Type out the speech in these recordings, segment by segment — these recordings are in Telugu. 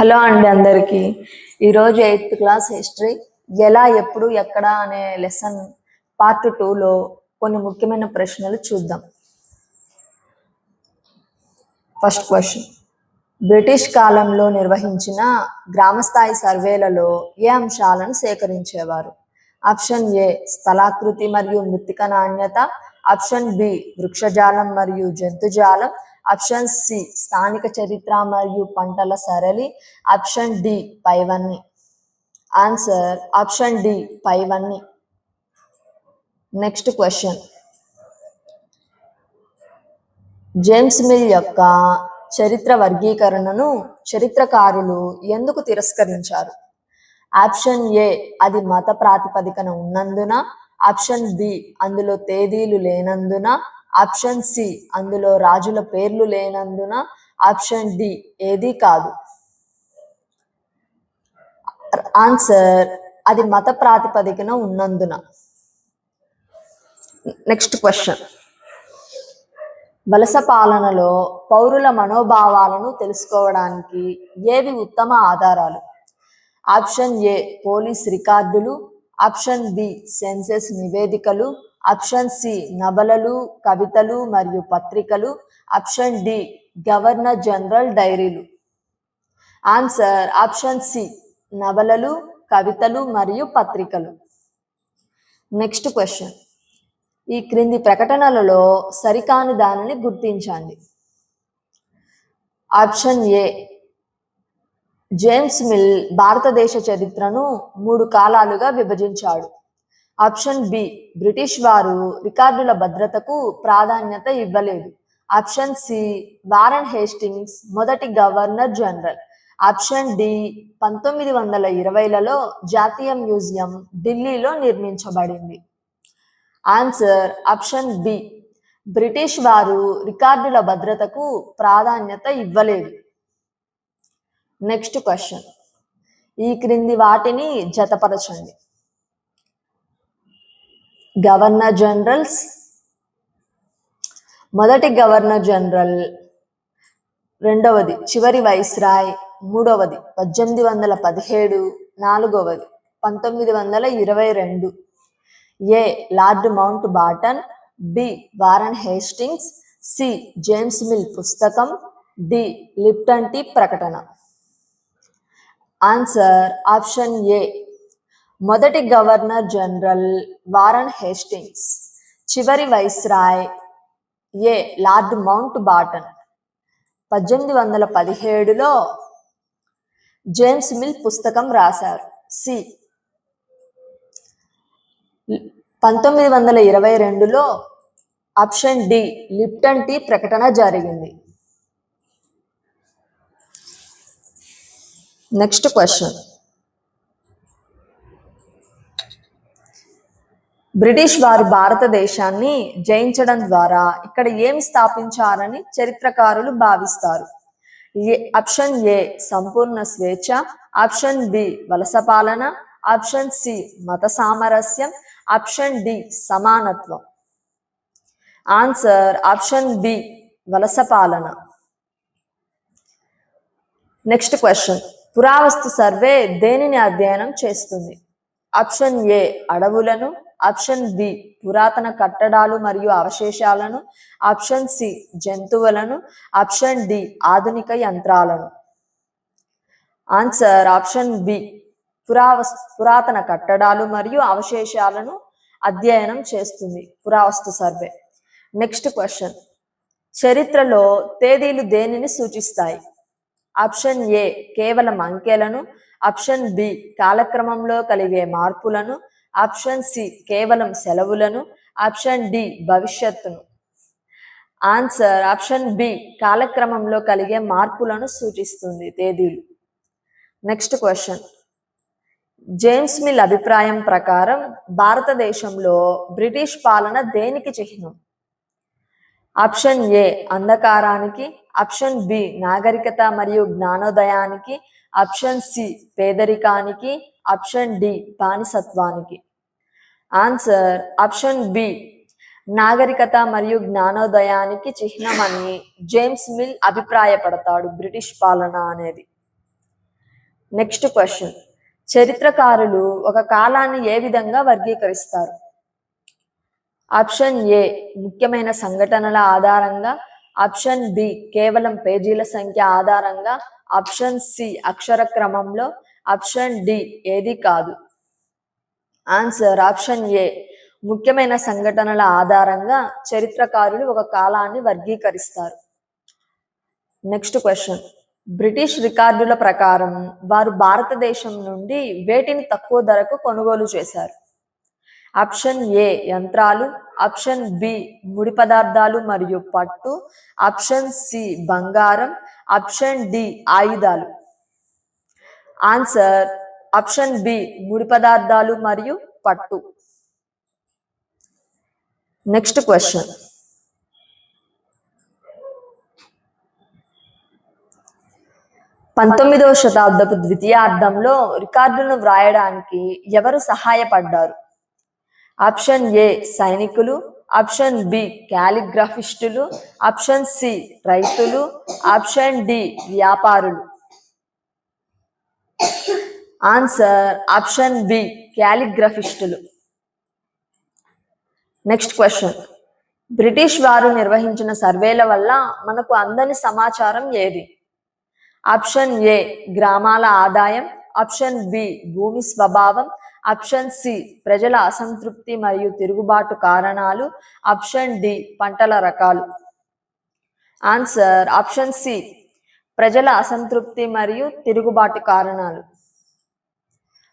హలో అండి అందరికీ. ఈరోజు 8th క్లాస్ హిస్టరీ ఎలా ఎప్పుడు ఎక్కడ అనే లెసన్ పార్ట్ 2లో కొన్ని ముఖ్యమైన ప్రశ్నలు చూద్దాం. ఫస్ట్ క్వశ్చన్, బ్రిటిష్ కాలంలో నిర్వహించిన గ్రామస్థాయి సర్వేలలో ఏ అంశాలను సేకరించేవారు? ఆప్షన్ ఏ స్థలాకృతి మరియు మృత్తిక నాణ్యత, ఆప్షన్ బి వృక్షజాలం మరియు జంతుజాలం, ఆప్షన్ సి స్థానిక చరిత్ర మరియు పంటల సరళి, ఆప్షన్ డి పైవన్నీ. ఆన్సర్ ఆప్షన్ డి పైవన్నీ. నెక్స్ట్ క్వశ్చన్, జేమ్స్ మిల్ యొక్క చరిత్ర వర్గీకరణను చరిత్రకారులు ఎందుకు తిరస్కరించారు? ఆప్షన్ ఏ అది మత ప్రాతిపదికన ఉన్నందున, ఆప్షన్ బి అందులో తేదీలు లేనందున, ఆప్షన్ సి అందులో రాజుల పేర్లు లేనందున, ఆప్షన్ డి ఏదీ కాదు. ఆన్సర్ అది మత ప్రాతిపదికన ఉన్నందున. నెక్స్ట్ క్వశ్చన్, వలస పాలనలో పౌరుల మనోభావాలను తెలుసుకోవడానికి ఏవి ఉత్తమ ఆధారాలు? ఆప్షన్ ఏ పోలీస్ రికార్డులు, ఆప్షన్ బి సెన్సెస్ నివేదికలు, ఆప్షన్ సి నవలలు, కవితలు మరియు పత్రికలు, ఆప్షన్ డి గవర్నర్ జనరల్ డైరీలు. ఆన్సర్ ఆప్షన్ సి నవలలు, కవితలు మరియు పత్రికలు. నెక్స్ట్ క్వశ్చన్, ఈ క్రింది ప్రకటనలలో సరికాని దానిని గుర్తించండి. ఆప్షన్ ఏ జేమ్స్ మిల్ భారతదేశ చరిత్రను 3 కాలాలుగా విభజించాడు. ఆప్షన్ బి బ్రిటిష్ వారు రికార్డుల భద్రతకు ప్రాధాన్యత ఇవ్వలేదు. ఆప్షన్ సి వారన్ హేస్టింగ్స్ మొదటి గవర్నర్ జనరల్. ఆప్షన్ డి 1920లలో జాతీయ మ్యూజియం ఢిల్లీలో నిర్మించబడింది. ఆన్సర్ ఆప్షన్ బి బ్రిటిష్ వారు రికార్డుల భద్రతకు ప్రాధాన్యత ఇవ్వలేదు. నెక్స్ట్ క్వశ్చన్, ఈ క్రింది వాటిని జతపరచండి. గవర్నర్ జనరల్స్, మొదటి గవర్నర్ జనరల్, రెండవది చివరి వైస్రాయ్, మూడవది 1817, నాలుగవది 1922. A lord Mountbatten, B Warren Hastings, C James Mill పుస్తకం, డి లిప్టన్ టీ ప్రకటన. ఆన్సర్ ఆప్షన్ ఏ మొదటి గవర్నర్ జనరల్ వారన్ హేస్టింగ్స్, చివరి viceroy A lord Mountbatten. 1817లో జేమ్స్ మిల్ పుస్తకం రాశారు. సి 1922లో ఆప్షన్ డి లిప్టన్ టీ ప్రకటన జరిగింది. నెక్స్ట్ క్వశ్చన్, బ్రిటిష్ వారు భారతదేశాన్ని జయించడం ద్వారా ఇక్కడ ఏమి స్థాపించారని చరిత్రకారులు భావిస్తారు? ఆప్షన్ ఏ సంపూర్ణ స్వేచ్ఛ, ఆప్షన్ బి వలస పాలన, ఆప్షన్ సి మత సామరస్యం, ఆప్షన్ డి సమానత్వం. ఆన్సర్ ఆప్షన్ బి వలస పాలన. నెక్స్ట్ క్వశ్చన్, పురావస్తు సర్వే దేనిని అధ్యయనం చేస్తుంది? ఆప్షన్ ఏ అడవులను, ఆప్షన్ బి పురాతన కట్టడాలు మరియు అవశేషాలను, ఆప్షన్ సి జంతువులను, ఆప్షన్ డి ఆధునిక యంత్రాలను. ఆన్సర్ ఆప్షన్ బి పురాతన కట్టడాలు మరియు అవశేషాలను అధ్యయనం చేస్తుంది పురావస్తు సర్వే. నెక్స్ట్ క్వశ్చన్, చరిత్రలో తేదీలు దేనిని సూచిస్తాయి? ఆప్షన్ ఏ కేవలం అంకెలను, ఆప్షన్ బి కాలక్రమంలో కలిగే మార్పులను, ఆప్షన్ సి కేవలం సెలవులను, ఆప్షన్ డి భవిష్యత్తును. ఆన్సర్ ఆప్షన్ బి కాలక్రమంలో కలిగే మార్పులను సూచిస్తుంది తేదీలు. నెక్స్ట్ క్వశ్చన్, జేమ్స్ మిల్ అభిప్రాయం ప్రకారం భారతదేశంలో బ్రిటిష్ పాలన దేనికి చిహ్నం? ఆప్షన్ ఏ అంధకారానికి, ఆప్షన్ బి నాగరికత మరియు జ్ఞానోదయానికి, ఆప్షన్ సి పేదరికానికి, ఆప్షన్ డి బానిసత్వానికి. ఆన్సర్ ఆప్షన్ బి నాగరికత మరియు జ్ఞానోదయానికి చిహ్నమని జేమ్స్ మిల్ అభిప్రాయపడతాడు బ్రిటిష్ పాలన అనేది. నెక్స్ట్ క్వశ్చన్, చరిత్రకారులు ఒక కాలాన్ని ఏ విధంగా వర్గీకరిస్తారు? ఆప్షన్ ఏ ముఖ్యమైన సంఘటనల ఆధారంగా, ఆప్షన్ బి కేవలం పేజీల సంఖ్య ఆధారంగా, ఆప్షన్ సి అక్షర క్రమంలో, ఆప్షన్ డి ఏది కాదు. ఆన్సర్ ఆప్షన్ ఏ ముఖ్యమైన సంఘటనల ఆధారంగా చరిత్రకారులు ఒక కాలాన్ని వర్గీకరిస్తారు. నెక్స్ట్ క్వశ్చన్, బ్రిటిష్ రికార్డుల ప్రకారం వారు భారతదేశం నుండి వేటిని తక్కువ ధరకు కొనుగోలు చేశారు? ఆప్షన్ ఏ యంత్రాలు, ఆప్షన్ బి ముడి పదార్థాలు మరియు పట్టు, ఆప్షన్ సి బంగారం, ఆప్షన్ డి ఆయుధాలు. ఆన్సర్ ఆప్షన్ బి ముడి పదార్థాలు మరియు పట్టు. నెక్స్ట్ క్వశ్చన్, 19వ శతాబ్దపు ద్వితీయార్థంలో రికార్డులను వ్రాయడానికి ఎవరు సహాయపడ్డారు? ఆప్షన్ ఏ సైనికులు, ఆప్షన్ బి క్యాలిగ్రాఫిస్టులు, ఆప్షన్ సి రైతులు, ఆప్షన్ డి వ్యాపారులు. ఆన్సర్ ఆప్షన్ బి క్యాలిగ్రాఫిస్టులు. నెక్స్ట్ క్వశ్చన్, బ్రిటిష్ వారు నిర్వహించిన సర్వేల వల్ల మనకు అందని సమాచారం ఏది? ఆప్షన్ ఏ గ్రామాల ఆదాయం, ఆప్షన్ బి భూమి స్వభావం, ఆప్షన్ సి ప్రజల అసంతృప్తి మరియు తిరుగుబాటు కారణాలు, ఆప్షన్ డి పంటల రకాలు. ఆన్సర్ ఆప్షన్ సి ప్రజల అసంతృప్తి మరియు తిరుగుబాటు కారణాలు.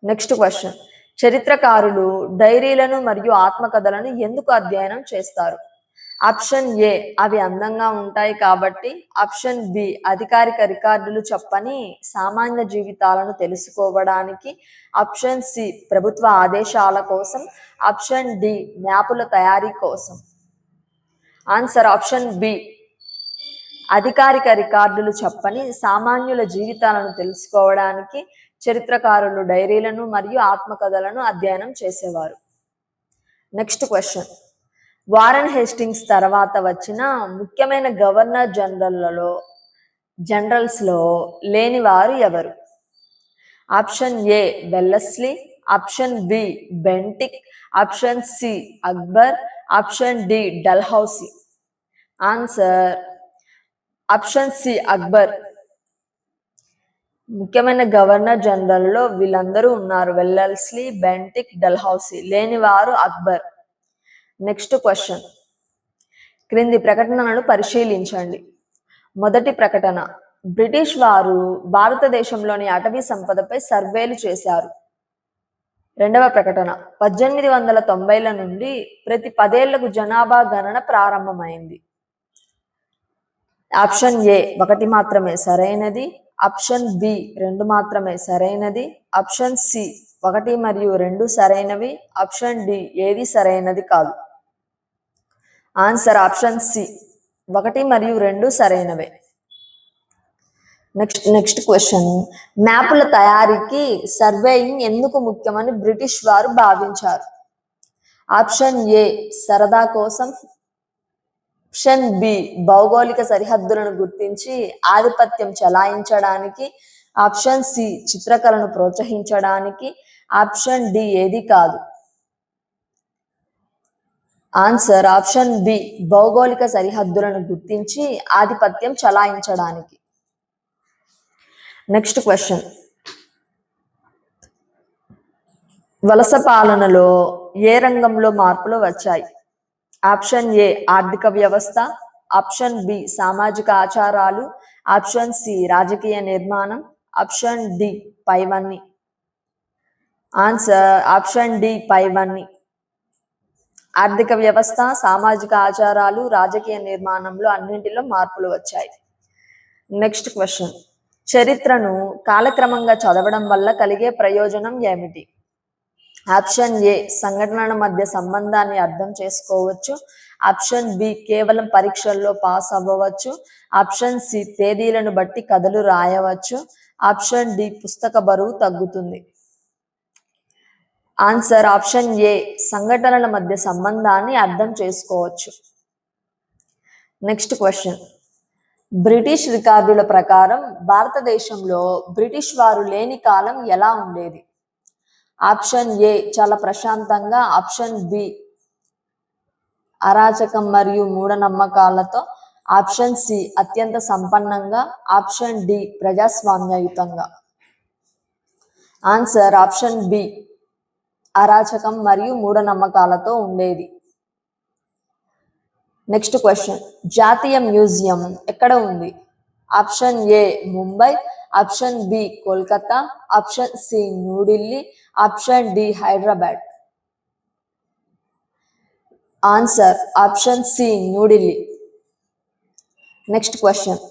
నెక్స్ట్ క్వశ్చన్, చరిత్రకారులు డైరీలను మరియు ఆత్మకథలను ఎందుకు అధ్యయనం చేస్తారు? ఆప్షన్ ఏ అవి అందంగా ఉంటాయి కాబట్టి, ఆప్షన్ బి అధికారిక రికార్డులు చెప్పని సామాన్య జీవితాలను తెలుసుకోవడానికి, ఆప్షన్ సి ప్రభుత్వ ఆదేశాల కోసం, ఆప్షన్ డి మ్యాపుల తయారీ కోసం. ఆన్సర్ ఆప్షన్ బి అధికారిక రికార్డులు చెప్పని సామాన్యుల జీవితాలను తెలుసుకోవడానికి చరిత్రకారులు డైరీలను మరియు ఆత్మకథలను అధ్యయనం చేసేవారు. నెక్స్ట్ క్వశ్చన్, వారెన్ హేస్టింగ్స్ తర్వాత వచ్చిన ముఖ్యమైన గవర్నర్ జనరల్స్లో లేనివారు ఎవరు? Option A Wellesley, option B Bentinck, option C Akbar, option D Dalhousie. Answer option C Akbar. ముఖ్యమైన గవర్నర్ జనరల్లో వీళ్ళందరూ ఉన్నారు, వెల్లెస్లీ, బెంటిక్, డల్హౌసీ. లేనివారు అక్బర్. నెక్స్ట్ క్వశ్చన్, క్రింది ప్రకటనలను పరిశీలించండి. మొదటి ప్రకటన, బ్రిటిష్ వారు భారతదేశంలోని అటవీ సంపదపై సర్వేలు చేశారు. రెండవ ప్రకటన, 1890ల నుండి ప్రతి 10 ఏళ్లకు జనాభా గణన ప్రారంభమైంది. ఆప్షన్ ఏ 1 మాత్రమే సరైనది, ఆప్షన్ బి 2 మాత్రమే సరైనది, ఆప్షన్ సి 1 మరియు 2 సరైనవి, ఆప్షన్ డి ఏది సరైనది కాదు. ఆన్సర్ ఆప్షన్ సి 1 మరియు 2 సరైనవే. నెక్స్ట్ క్వశ్చన్, మ్యాపుల తయారీకి సర్వేయింగ్ ఎందుకు ముఖ్యమని బ్రిటిష్ వారు భావించారు? ఆప్షన్ ఏ సరదా కోసం, ఆప్షన్ బి భౌగోళిక సరిహద్దులను గుర్తించి ఆధిపత్యం చెలాయించడానికి, ఆప్షన్ సి చిత్రకళను ప్రోత్సహించడానికి, ఆప్షన్ డి ఏది కాదు. ఆన్సర్ ఆప్షన్ బి భౌగోళిక సరిహద్దులను గుర్తించి ఆధిపత్యం చెలాయించడానికి. నెక్స్ట్ క్వశ్చన్, వలస పాలనలో ఏ రంగంలో మార్పులు వచ్చాయి? ఆప్షన్ ఏ ఆర్థిక వ్యవస్థ, ఆప్షన్ బి సామాజిక ఆచారాలు, ఆప్షన్ సి రాజకీయ నిర్మాణం, ఆప్షన్ డి పైవన్నీ. ఆన్సర్ ఆప్షన్ డి పైవన్నీ. ఆర్థిక వ్యవస్థ, సామాజిక ఆచారాలు, రాజకీయ నిర్మాణంలో అన్నింటిలో మార్పులు వచ్చాయి. నెక్స్ట్ క్వశ్చన్, చరిత్రను కాలక్రమంగా చదవడం వల్ల కలిగే ప్రయోజనం ఏమిటి? ఆప్షన్ ఏ సంఘటనల మధ్య సంబంధాన్ని అర్థం చేసుకోవచ్చు, ఆప్షన్ బి కేవలం పరీక్షల్లో పాస్ అవ్వవచ్చు, ఆప్షన్ సి తేదీలను బట్టి కథలు రాయవచ్చు, ఆప్షన్ డి పుస్తక బరువు తగ్గుతుంది. ఆన్సర్ ఆప్షన్ ఏ సంఘటనల మధ్య సంబంధాన్ని అర్థం చేసుకోవచ్చు. నెక్స్ట్ క్వశ్చన్, బ్రిటిష్ రికార్డుల ప్రకారం భారతదేశంలో బ్రిటిష్ వారు లేని కాలం ఎలా ఉండేది? ఆప్షన్ ఏ చాలా ప్రశాంతంగా, ఆప్షన్ బి అరాచకం మరియు మూఢనమ్మకాలతో, ఆప్షన్ సి అత్యంత సంపన్నంగా, ఆప్షన్ డి ప్రజాస్వామ్యయుతంగా. ఆన్సర్ ఆప్షన్ బి అరాచకం మరియు మూఢనమ్మకాలతో ఉండేది. నెక్స్ట్ క్వశ్చన్, జాతీయ మ్యూజియం ఎక్కడ ఉంది? Option A Mumbai, option B Kolkata, option C New Delhi, option D Hyderabad. Answer option C New Delhi. Next question,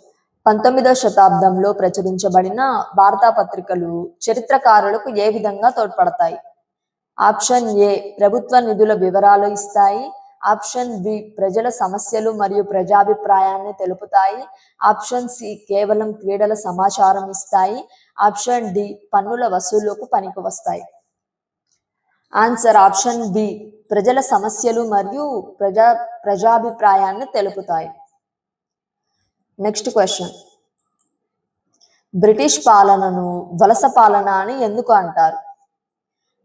19వ శతాబ్దంలో ప్రచురించబడిన వార్తాపత్రికలు చరిత్రకారులకు ఏ విధంగా తోడ్పడతాయి? ఆప్షన్ ఏ ప్రభుత్వ నిధుల వివరాలు ఇస్తాయి, ఆప్షన్ బి ప్రజల సమస్యలు మరియు ప్రజాభిప్రాయాన్ని తెలుపుతాయి, ఆప్షన్ సి కేవలం క్రీడల సమాచారం ఇస్తాయి, ఆప్షన్ డి పన్నుల వసూలుకు పనికి వస్తాయి. ఆన్సర్ ఆప్షన్ బి ప్రజల సమస్యలు మరియు ప్రజాభిప్రాయాన్ని తెలుపుతాయి. నెక్స్ట్ క్వశ్చన్, బ్రిటిష్ పాలనను వలస పాలన అని ఎందుకు అంటారు?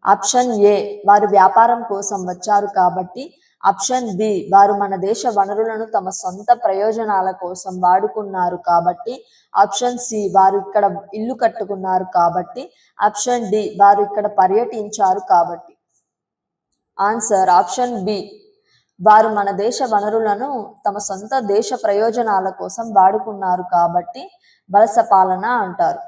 ఆప్షన్ ఏ వారు వ్యాపారం కోసం వచ్చారు కాబట్టి, ఆప్షన్ బి వారు మన దేశ వనరులను తమ సొంత ప్రయోజనాల కోసం వాడుకున్నారు కాబట్టి, ఆప్షన్ సి వారు ఇక్కడ ఇల్లు కట్టుకున్నారు కాబట్టి, ఆప్షన్ డి వారు ఇక్కడ పర్యటించారు కాబట్టి. ఆన్సర్ ఆప్షన్ బి వారు మన దేశ వనరులను తమ సొంత దేశ ప్రయోజనాల కోసం వాడుకున్నారు కాబట్టి వలస పాలన అంటారు.